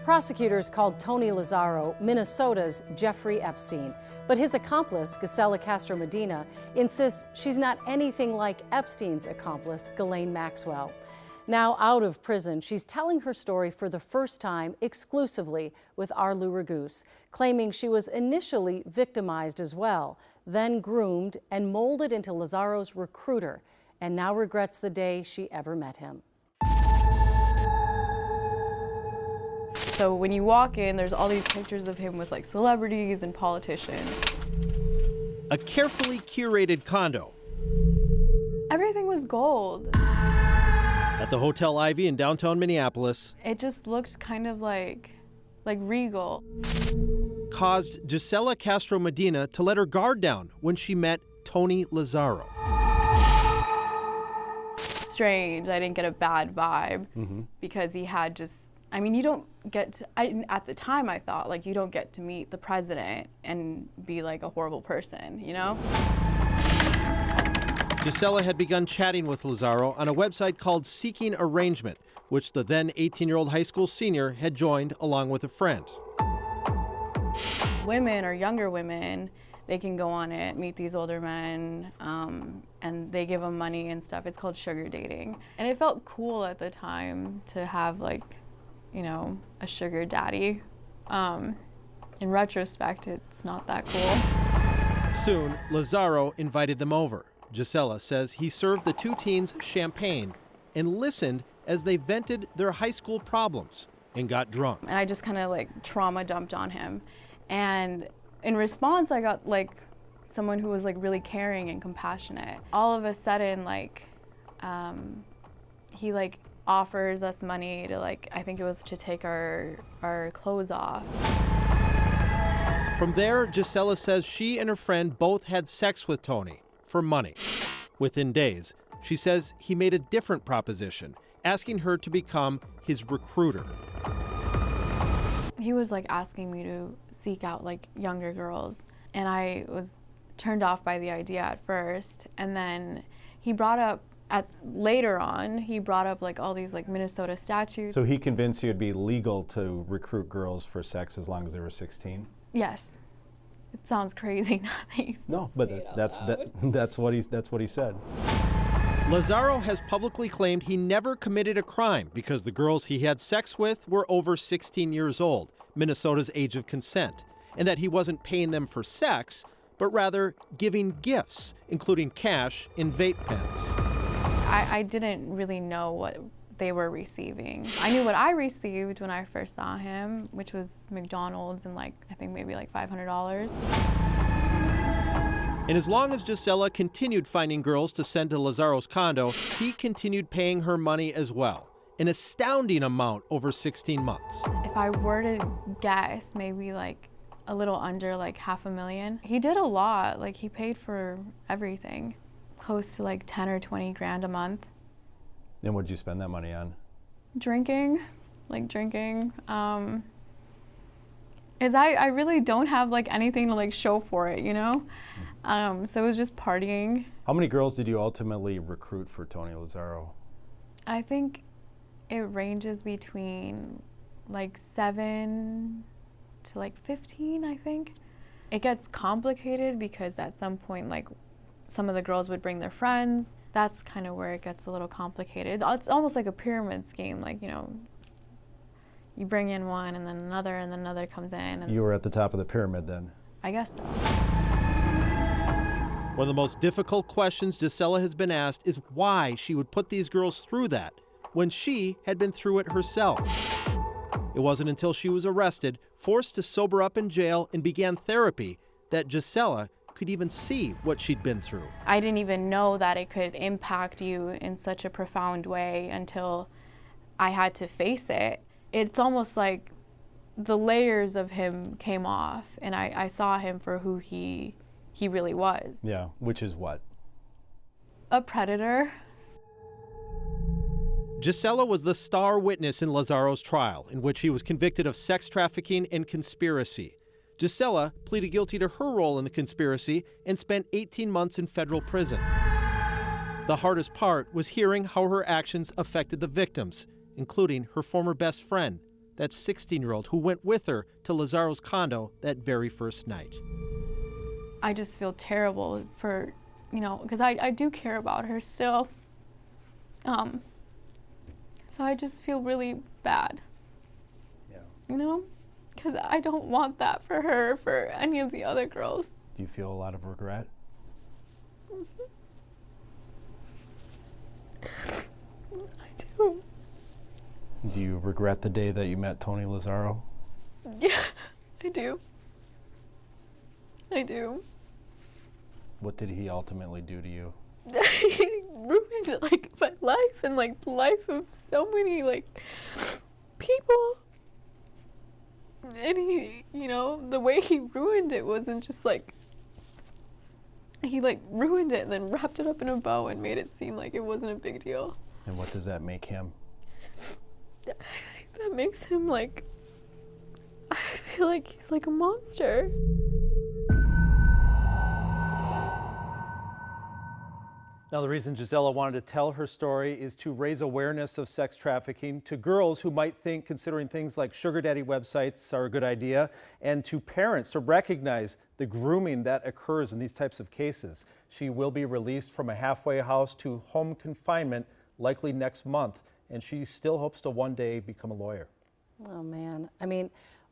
Prosecutors called Tony Lazzaro Minnesota's Jeffrey Epstein, but his accomplice, Gisela Castro Medina, insists she's not anything like Epstein's accomplice, Ghislaine Maxwell. Now out of prison, she's telling her story for the first time exclusively with Arlou Raguse, claiming she was initially victimized as well, then groomed and molded into Lazzaro's recruiter, and now regrets the day she ever met him. So when you walk in, there's all these pictures of him with like celebrities and politicians. A carefully curated condo. Everything was gold. At the Hotel Ivy in downtown Minneapolis. It just looked kind of like regal. Caused Gisela Castro Medina to let her guard down when she met Tony Lazzaro. Strange, I didn't get a bad vibe because he had just, I mean, you don't get to, at the time I thought, like, you don't get to meet the president and be like a horrible person, you know? Gisela had begun chatting with Lazzaro on a website called Seeking Arrangement, which the then 18-year-old high school senior had joined along with a friend. Women or younger women, they can go on it, meet these older men, and they give them money and stuff. It's called sugar dating. And it felt cool at the time to have, like, you know, a sugar daddy. In retrospect, it's not that cool. Soon, Lazzaro invited them over. Gisela says he served the two teens champagne and listened as they vented their high school problems and got drunk. And I just kind of like trauma dumped on him. And in response, I got like someone who was like really caring and compassionate. All of a sudden, like, he like offers us money to like, I think it was to take our clothes off. From there, Gisela says she and her friend both had sex with Tony for money. Within days, she says he made a different proposition, asking her to become his recruiter. He was like asking me to seek out like younger girls, and I was turned off by the idea at first. And then he brought up later on like all these like Minnesota statutes. So he convinced you it'd be legal to recruit girls for sex as long as they were 16? Yes. It sounds crazy now that you No, but that's what he said. Lazzaro has publicly claimed he never committed a crime because the girls he had sex with were over 16 years old, Minnesota's age of consent, and that he wasn't paying them for sex, but rather giving gifts, including cash in vape pens. I didn't really know what they were receiving. I knew what I received when I first saw him, which was McDonald's and like, I think maybe like $500. And as long as Gisela continued finding girls to send to Lazzaro's condo, he continued paying her money as well, an astounding amount over 16 months. If I were to guess, maybe like a little under like $500,000. He did a lot, like he paid for everything, close to like 10 or 20 grand a month. And what did you spend that money on? Drinking. Is I really don't have like anything to like show for it, you know? So it was just partying. How many girls did you ultimately recruit for Tony Lazzaro? I think it ranges between like 7 to like 15, I think. It gets complicated because at some point, like, some of the girls would bring their friends. That's kind of where it gets a little complicated. It's almost like a pyramid scheme, like, you know, you bring in one and then another comes in. And you were at the top of the pyramid then? I guess so. One of the most difficult questions Gisela has been asked is why she would put these girls through that when she had been through it herself. It wasn't until she was arrested, forced to sober up in jail, and began therapy that Gisela could even see what she'd been through. I didn't even know that it could impact you in such a profound way until I had to face it. It's almost like the layers of him came off, and I saw him for who he really was. Yeah, which is what? A predator. Gisela was the star witness in Lazzaro's trial, in which he was convicted of sex trafficking and conspiracy. Gisela pleaded guilty to her role in the conspiracy and spent 18 months in federal prison. The hardest part was hearing how her actions affected the victims, including her former best friend, that 16-year-old who went with her to Lazaro's condo that very first night. I just feel terrible for, because I do care about her still. So I just feel really bad. Yeah. Because I don't want that for her, for any of the other girls. Do you feel a lot of regret? I do. Do you regret the day that you met Tony Lazaro? Yeah, I do. I do. What did he ultimately do to you? He ruined my life and the life of so many people. And he, the way he ruined it wasn't just he ruined it and then wrapped it up in a bow and made it seem like it wasn't a big deal. And what does that make him? That makes him I feel like he's like a monster. Now, the reason Gisela wanted to tell her story is to raise awareness of sex trafficking to girls who might think considering things like sugar daddy websites are a good idea, and to parents to recognize the grooming that occurs in these types of cases. She will be released from a halfway house to home confinement likely next month, and she still hopes to one day become a lawyer. Oh, man. I mean,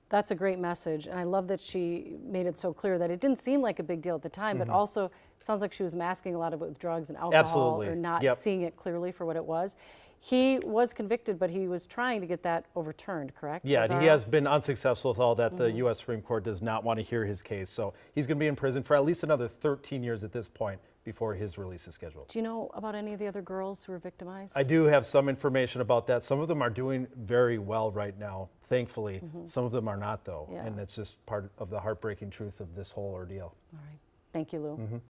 that's a great message. And I love that she made it so clear that it didn't seem like a big deal at the time, but also it sounds like she was masking a lot of it with drugs and alcohol. Absolutely. Or not Yep. seeing it clearly for what it was. He was convicted, but he was trying to get that overturned, correct? Yeah, Lazaro? he has been unsuccessful with all that. The U.S. Supreme Court does not want to hear his case. So he's going to be in prison for at least another 13 years at this point before his release is scheduled. Do you know about any of the other girls who were victimized? I do have some information about that. Some of them are doing very well right now, thankfully. Some of them are not, though. Yeah. And that's just part of the heartbreaking truth of this whole ordeal. All right. Thank you, Lou.